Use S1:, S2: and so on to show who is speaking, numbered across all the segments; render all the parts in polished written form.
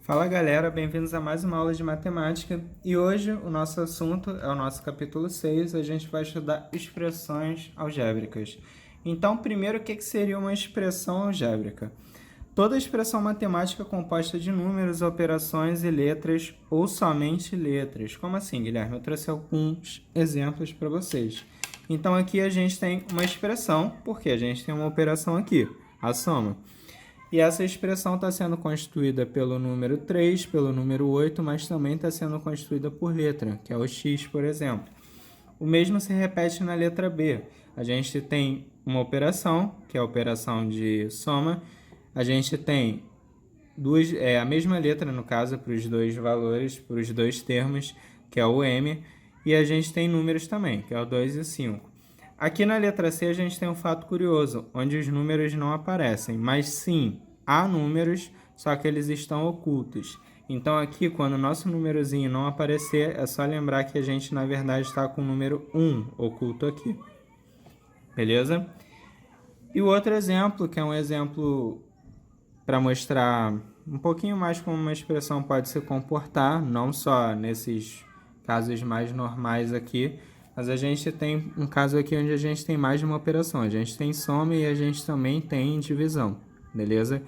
S1: Fala galera, bem-vindos a mais uma aula de matemática e hoje o nosso assunto é o nosso capítulo 6, a gente vai estudar expressões algébricas. Então, primeiro, o que seria uma expressão algébrica? Toda expressão matemática composta de números, operações e letras ou somente letras. Como assim, Guilherme? Eu trouxe alguns exemplos para vocês. Então, aqui a gente tem uma expressão, porque a gente tem uma operação aqui, a soma. E essa expressão está sendo constituída pelo número 3, pelo número 8, mas também está sendo constituída por letra, que é o x, por exemplo. O mesmo se repete na letra B. A gente tem uma operação, que é a operação de soma. A gente tem a mesma letra, no caso, para os dois valores, para os dois termos, que é o m. E a gente tem números também, que é o 2 e o 5. Aqui na letra C a gente tem um fato curioso, onde os números não aparecem, mas sim, há números, só que eles estão ocultos. Então aqui, quando o nosso númerozinho não aparecer, é só lembrar que a gente, na verdade, está com o número 1 oculto aqui. Beleza? E o outro exemplo, que é um exemplo para mostrar um pouquinho mais como uma expressão pode se comportar, não só nesses casos mais normais aqui, mas a gente tem um caso aqui onde a gente tem mais de uma operação. A gente tem soma e a gente também tem divisão, beleza?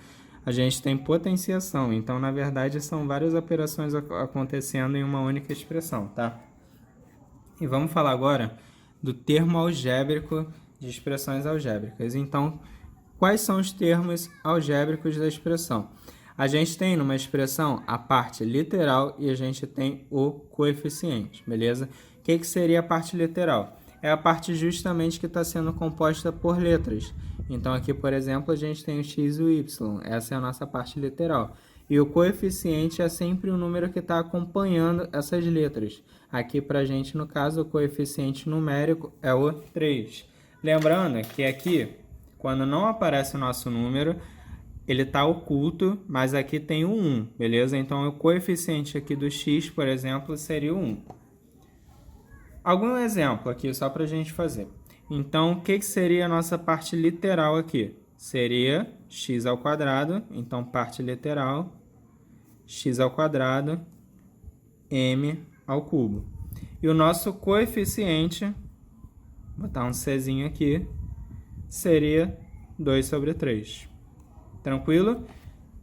S1: A gente tem potenciação, então na verdade são várias operações acontecendo em uma única expressão, tá? E vamos falar agora do termo algébrico de expressões algébricas. Então, quais são os termos algébricos da expressão? A gente tem numa expressão a parte literal e a gente tem o coeficiente, beleza? O que seria a parte literal? É a parte justamente que está sendo composta por letras. Então aqui, por exemplo, a gente tem o x e o y. Essa é a nossa parte literal. E o coeficiente é sempre o número que está acompanhando essas letras. Aqui para a gente, no caso, o coeficiente numérico é o 3. Lembrando que aqui, quando não aparece o nosso número, ele está oculto, mas aqui tem o 1, beleza? Então, o coeficiente aqui do x, por exemplo, seria o 1. Algum exemplo aqui, só para a gente fazer. Então, o que seria a nossa parte literal aqui? Seria x ao quadrado, então parte literal, x ao quadrado, m ao cubo. E o nosso coeficiente, vou botar um czinho aqui, seria 2 sobre 3. Tranquilo?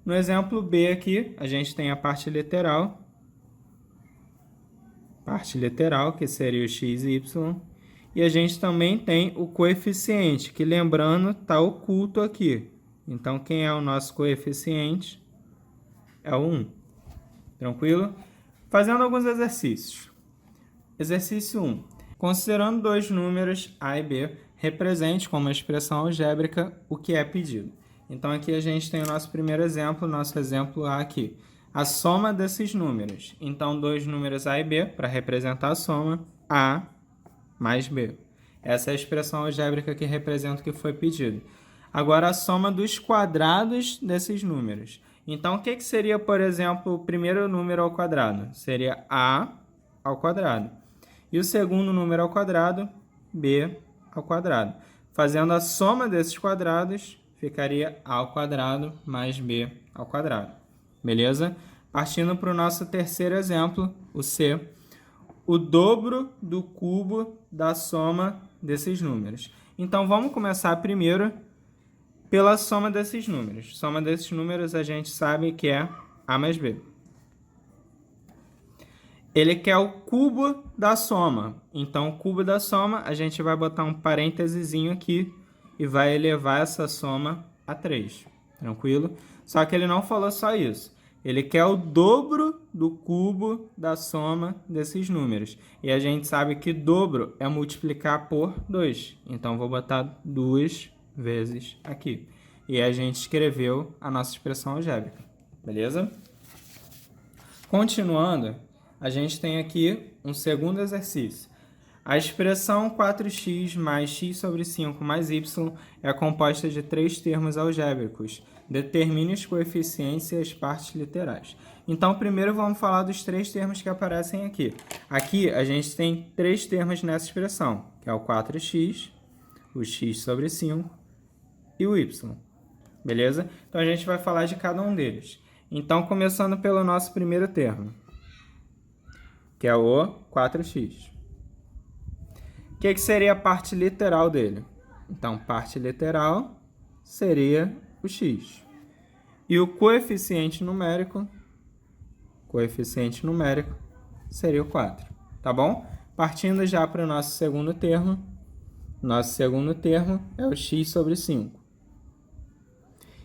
S1: No exemplo B aqui, a gente tem a parte literal, que seria o x e y, e a gente também tem o coeficiente, que lembrando, está oculto aqui. Então, quem é o nosso coeficiente? É o 1. Tranquilo? Fazendo alguns exercícios. Exercício 1. Considerando dois números A e B, represente como expressão algébrica o que é pedido. Então, aqui a gente tem o nosso primeiro exemplo, nosso exemplo A aqui. A soma desses números. Então, dois números A e B, para representar a soma, A mais B. Essa é a expressão algébrica que representa o que foi pedido. Agora, a soma dos quadrados desses números. Então, o que seria, por exemplo, o primeiro número ao quadrado? Seria A ao quadrado. E o segundo número ao quadrado, B ao quadrado. Fazendo a soma desses quadrados, ficaria A ao quadrado mais B ao quadrado. Beleza? Partindo para o nosso terceiro exemplo, o C. O dobro do cubo da soma desses números. Então, vamos começar primeiro pela soma desses números. Soma desses números a gente sabe que é A mais B. Ele quer o cubo da soma. Então, o cubo da soma, a gente vai botar um parêntesezinho aqui e vai elevar essa soma a 3. Tranquilo? Só que ele não falou só isso. Ele quer o dobro do cubo da soma desses números. E a gente sabe que dobro é multiplicar por 2. Então, vou botar 2 vezes aqui. E a gente escreveu a nossa expressão algébrica. Beleza? Continuando, a gente tem aqui um segundo exercício. A expressão 4x mais x sobre 5 mais y é composta de três termos algébricos. Determine os coeficientes e as partes literais. Então, primeiro vamos falar dos três termos que aparecem aqui. Aqui a gente tem três termos nessa expressão, que é o 4x, o x sobre 5 e o y. Beleza? Então, a gente vai falar de cada um deles. Então, começando pelo nosso primeiro termo, que é o 4x. O que seria a parte literal dele? Então, parte literal seria o x. E o coeficiente numérico seria o 4, tá bom? Partindo já para o nosso segundo termo é o x sobre 5.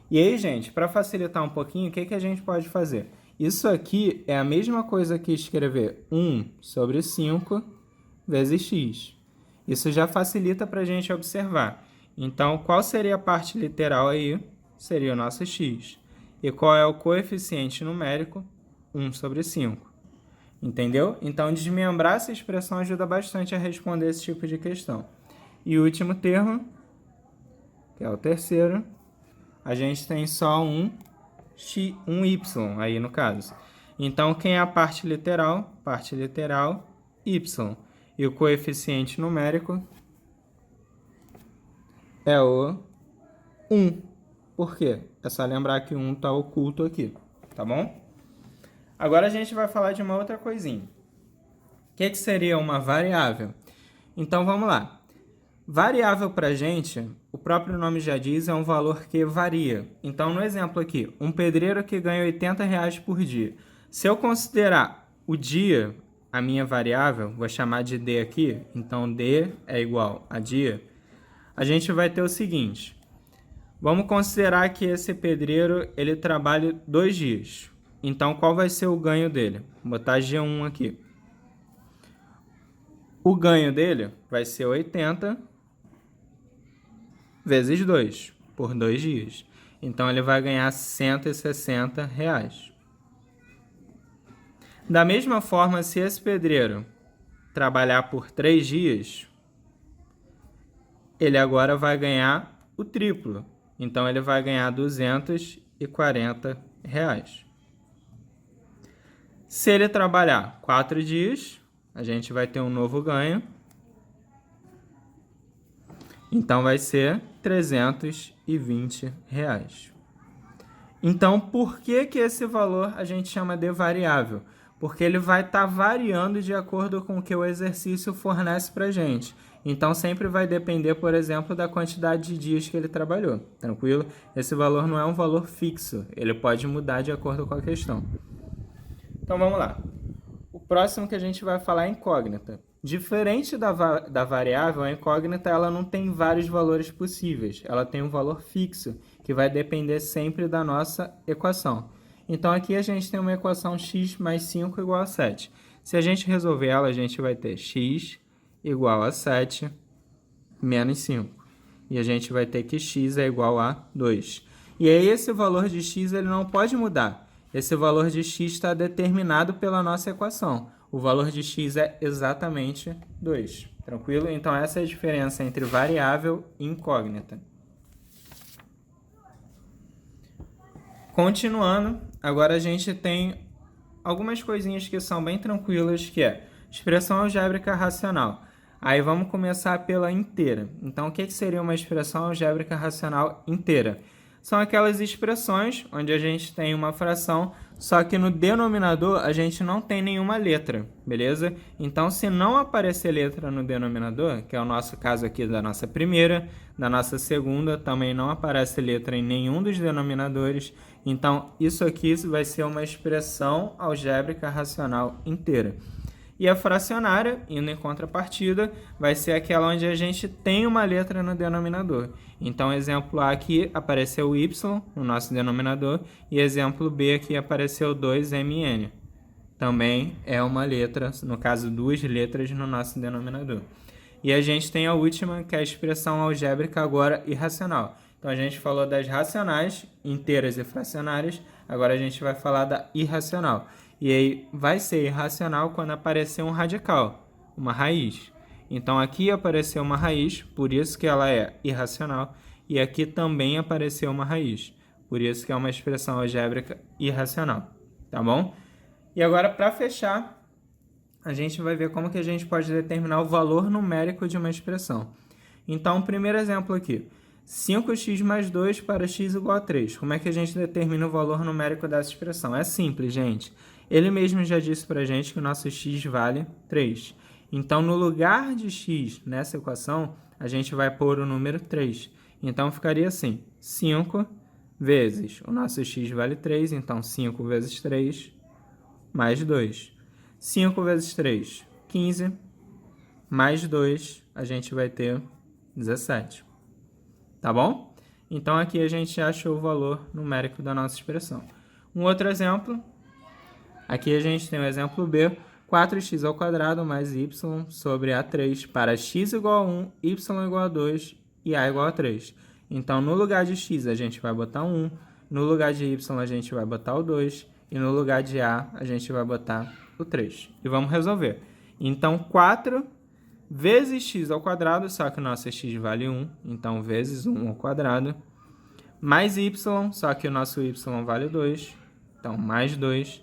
S1: E aí, gente, para facilitar um pouquinho, o que a gente pode fazer? Isso aqui é a mesma coisa que escrever 1 sobre 5 vezes x. Isso já facilita para a gente observar. Então, qual seria a parte literal aí? Seria o nosso x. E qual é o coeficiente numérico? 1 sobre 5. Entendeu? Então, desmembrar essa expressão ajuda bastante a responder esse tipo de questão. E o último termo, que é o terceiro, a gente tem só um y aí no caso. Então, quem é a parte literal? Parte literal, y. E o coeficiente numérico é o 1. Por quê? É só lembrar que 1 está oculto aqui, tá bom? Agora a gente vai falar de uma outra coisinha. O que seria uma variável? Então, vamos lá. Variável para a gente, o próprio nome já diz, é um valor que varia. Então, no exemplo aqui, um pedreiro que ganha R$80 por dia. Se eu considerar o dia a minha variável, vou chamar de D aqui, então D é igual a dia, a gente vai ter o seguinte. Vamos considerar que esse pedreiro ele trabalha 2 dias. Então, qual vai ser o ganho dele? Vou botar G1 aqui. O ganho dele vai ser 80 vezes 2, por 2 dias. Então, ele vai ganhar R$160. Da mesma forma, se esse pedreiro trabalhar por 3 dias, ele agora vai ganhar o triplo. Então, ele vai ganhar R$240. Se ele trabalhar 4 dias, a gente vai ter um novo ganho. Então, vai ser R$320. Então, por que esse valor a gente chama de variável? Porque ele vai estar variando de acordo com o que o exercício fornece para a gente. Então, sempre vai depender, por exemplo, da quantidade de dias que ele trabalhou. Tranquilo? Esse valor não é um valor fixo. Ele pode mudar de acordo com a questão. Então, vamos lá. O próximo que a gente vai falar é incógnita. Diferente da variável, a incógnita ela não tem vários valores possíveis. Ela tem um valor fixo, que vai depender sempre da nossa equação. Então, aqui a gente tem uma equação x mais 5 igual a 7. Se a gente resolver ela, a gente vai ter x igual a 7 menos 5. E a gente vai ter que x é igual a 2. E aí, esse valor de x ele não pode mudar. Esse valor de x está determinado pela nossa equação. O valor de x é exatamente 2. Tranquilo? Então, essa é a diferença entre variável e incógnita. Continuando, agora a gente tem algumas coisinhas que são bem tranquilas, que é expressão algébrica racional. Aí vamos começar pela inteira. Então, o que seria uma expressão algébrica racional inteira? São aquelas expressões onde a gente tem uma fração, só que no denominador a gente não tem nenhuma letra, beleza? Então, se não aparecer letra no denominador, que é o nosso caso aqui da nossa primeira, da nossa segunda, também não aparece letra em nenhum dos denominadores. Então, isso aqui vai ser uma expressão algébrica racional inteira. E a fracionária, indo em contrapartida, vai ser aquela onde a gente tem uma letra no denominador. Então, exemplo A aqui apareceu y no nosso denominador e exemplo B aqui apareceu 2mn. Também é uma letra, no caso, 2 letras no nosso denominador. E a gente tem a última, que é a expressão algébrica agora irracional. Então, a gente falou das racionais, inteiras e fracionárias, agora a gente vai falar da irracional. E aí vai ser irracional quando aparecer um radical, uma raiz. Então aqui apareceu uma raiz, por isso que ela é irracional, e aqui também apareceu uma raiz, por isso que é uma expressão algébrica irracional, tá bom? E agora, para fechar, a gente vai ver como que a gente pode determinar o valor numérico de uma expressão. Então, o primeiro exemplo aqui. 5x mais 2 para x igual a 3. Como é que a gente determina o valor numérico dessa expressão? É simples, gente. Ele mesmo já disse para a gente que o nosso x vale 3. Então, no lugar de x nessa equação, a gente vai pôr o número 3. Então, ficaria assim, 5 vezes o nosso x vale 3, então 5 vezes 3 mais 2. 5 vezes 3, 15, mais 2, a gente vai ter 17. Tá bom? Então, aqui a gente achou o valor numérico da nossa expressão. Um outro exemplo, aqui a gente tem o exemplo B, 4x² mais y sobre A3 para x igual a 1, y igual a 2 e a igual a 3. Então, no lugar de x, a gente vai botar 1, no lugar de y, a gente vai botar o 2, e no lugar de a, a gente vai botar o 3. E vamos resolver. Então, 4 vezes x ao quadrado, só que o nosso x vale 1, então vezes 1 ao quadrado, mais y, só que o nosso y vale 2, então mais 2,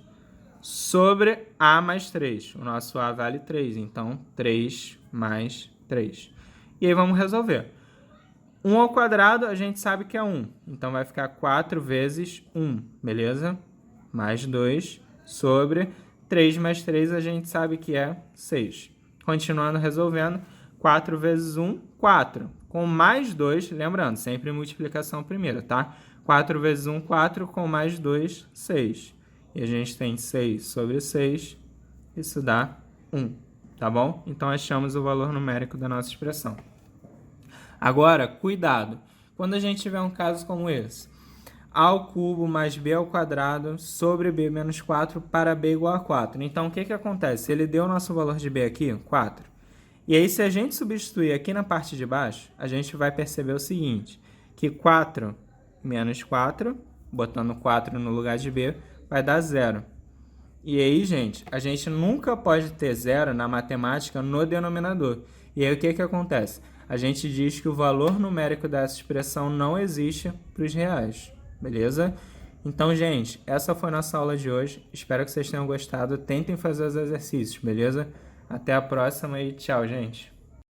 S1: sobre a mais 3. O nosso a vale 3, então 3 mais 3. E aí vamos resolver. 1 ao quadrado a gente sabe que é 1, então vai ficar 4 vezes 1, beleza? Mais 2 sobre 3 mais 3 a gente sabe que é 6. Continuando resolvendo, 4 vezes 1, 4. Com mais 2, lembrando, sempre multiplicação primeiro, tá? 4 vezes 1, 4. Com mais 2, 6. E a gente tem 6 sobre 6. Isso dá 1, tá bom? Então, achamos o valor numérico da nossa expressão. Agora, cuidado. Quando a gente tiver um caso como esse, a ao cubo mais b ao quadrado sobre b menos 4 para b igual a 4. Então, o que que acontece? Ele deu o nosso valor de b aqui, 4. E aí, se a gente substituir aqui na parte de baixo, a gente vai perceber o seguinte, que 4 menos 4, botando 4 no lugar de b, vai dar 0. E aí, gente, a gente nunca pode ter 0 na matemática no denominador. E aí, o que que acontece? A gente diz que o valor numérico dessa expressão não existe para os reais. Beleza? Então, gente, essa foi a nossa aula de hoje. Espero que vocês tenham gostado. Tentem fazer os exercícios, beleza? Até a próxima e tchau, gente!